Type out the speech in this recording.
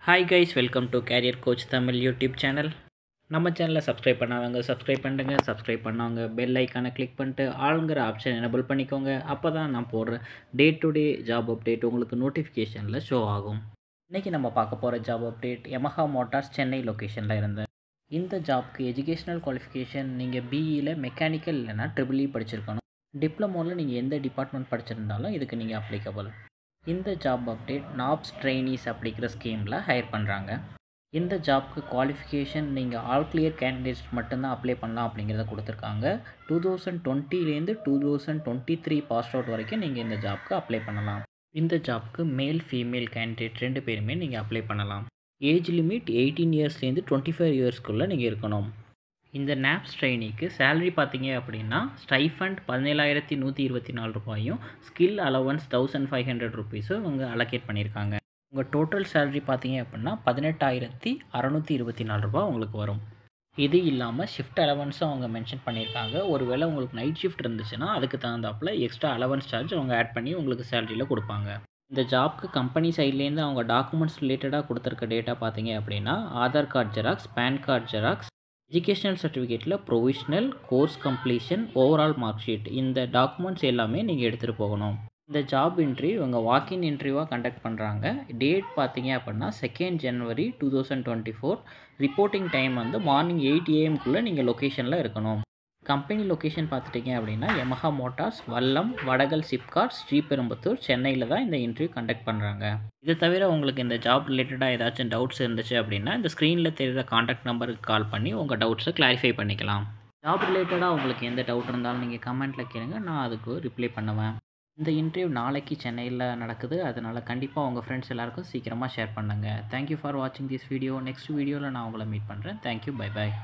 Hi guys, welcome to carrier coach Tamil YouTube channel. நம்ம சேனலை subscribe பண்ணாதவங்க சப்ஸ்கிரைப் பண்ணுங்க, சப்ஸ்கிரைப் பண்ணவங்க பெல் ஐக்கானை கிளிக் பண்ணிட்டு ஆளுங்கிற ஆப்ஷன் எனபிள் பண்ணிக்கோங்க. அப்போ தான் நான் போடுற day to day job update உங்களுக்கு நோட்டிஃபிகேஷனில் ஷோ ஆகும். இன்றைக்கி நம்ம பார்க்க போகிற job update Yamaha Motors Chennai லொக்கேஷனில் இருந்தேன். இந்த ஜாப்க்கு எஜுகேஷ்னல் குவாலிஃபிகேஷன் நீங்கள் பிஇயில் மெக்கானிக்கல் இல்லைனா ட்ரிபிள் படிச்சிருக்கணும். டிப்ளமோவில் நீங்கள் எந்த டிபார்ட்மெண்ட் படிச்சிருந்தாலும் இதுக்கு நீங்கள் அப்ளிகபிள். இந்த ஜாப் அப்டேட் நாப்ஸ் ட்ரெயினிஸ் அப்படிங்கிற ஸ்கீமில் ஹையர் பண்ணுறாங்க. இந்த ஜாப்க்கு குவாலிஃபிகேஷன் நீங்கள் ஆல் கிளியர் கேண்டிடேட்ஸ் மட்டும்தான் அப்ளை பண்ணலாம் அப்படிங்கிறத கொடுத்துருக்காங்க. 2020 2023 பாஸ் அவுட் வரைக்கும் நீங்கள் இந்த ஜாப்க்கு அப்ளை பண்ணலாம். இந்த ஜாப்க்கு மேல் ஃபீமேல் கேண்டிடேட் 2 பேருமே நீங்கள் அப்ளை பண்ணலாம். ஏஜ் லிமிட் 18 இயர்ஸ்லேருந்து 25 இயர்ஸ்க்குள்ளே நீங்கள் இருக்கணும். இந்த நாப்ஸ் ட்ரெயினிக்கு சேலரி பார்த்தீங்க அப்படின்னா ஸ்டைஃபண்ட் 17,124 ரூபாயும் ஸ்கில் அலவன்ஸ் 1,500 ருபீஸும் இவங்க அலோகேட் பண்ணியிருக்காங்க. உங்கள் டோட்டல் சேலரி பார்த்தீங்க அப்படின்னா 18,624 ரூபா உங்களுக்கு வரும். இது இல்லாமல் ஷிஃப்ட் அலவன்ஸும் அவங்க மென்ஷன் பண்ணியிருக்காங்க. ஒருவேளை உங்களுக்கு நைட் ஷிஃப்ட் இருந்துச்சுன்னா அதுக்கு தகுந்தாப்பில் எக்ஸ்ட்ரா அலவன்ஸ் சார்ஜ் அவங்க ஆட் பண்ணி உங்களுக்கு சேலரியில் கொடுப்பாங்க. இந்த ஜாப்க்கு கம்பெனி சைட்லேருந்து அவங்க டாக்குமெண்ட்ஸ் ரிலேட்டடாக கொடுத்துருக்க டேட்டா பார்த்தீங்க அப்படின்னா Aadhaar card xerox, pan card xerox, educational சர்டிஃபிகேட்டில் provisional, course completion, overall mark sheet, இந்த டாக்குமெண்ட்ஸ் எல்லாமே நீங்கள் எடுத்துகிட்டு போகணும். இந்த ஜாப் இன்டர்வியூ இவங்க வாக்கின் இன்டர்வியூவாக கண்டக்ட் பண்ணுறாங்க. டேட் பார்த்தீங்க அப்படின்னா 2 ஜனவரி 2024. ரிப்போர்ட்டிங் டைம் வந்து மார்னிங் 8 AM நீங்கள் லொக்கேஷனில் இருக்கணும். கம்பெனி லொக்கேஷன் பார்த்துட்டிங்க அப்படின்னா யமஹா மோட்டார்ஸ், வல்லம், வடகல் சிப்காட், ஸ்ரீபெரும்புத்தூர், சென்னையில் தான் இந்த இன்டர்வியூ கண்டக்ட் பண்ணுறாங்க. இது தவிர உங்களுக்கு இந்த ஜாப் ரிலேட்டடாக ஏதாச்சும் டவுட்ஸ் இருந்துச்சு அப்படின்னா இந்த ஸ்க்ரீனில் தெரிகிற காண்டாக்ட் நம்பருக்கு கால் பண்ணி உங்கள் டவுட்ஸை கிளாரிஃபை பண்ணிக்கலாம். ஜாப் ரிலேட்டடாக உங்களுக்கு எந்த டவுட் இருந்தாலும் நீங்கள் கமெண்ட்டில் கேளுங்க, நான் அதுக்கு ரிப்ளை பண்ணுவேன். இந்த இன்டர்வியூ நாளைக்கு சென்னையில் நடக்குது. அதனால் கண்டிப்பாக உங்கள் ஃப்ரெண்ட்ஸ் எல்லாருக்கும் சீக்கிரமாக ஷேர் பண்ணுங்கள். தேங்க்யூ ஃபார் வாட்சிங் திஸ் வீடியோ. நெக்ஸ்ட் வீடியோவில் நான் உங்களை மீட் பண்ணுறேன். Thank you, bye bye.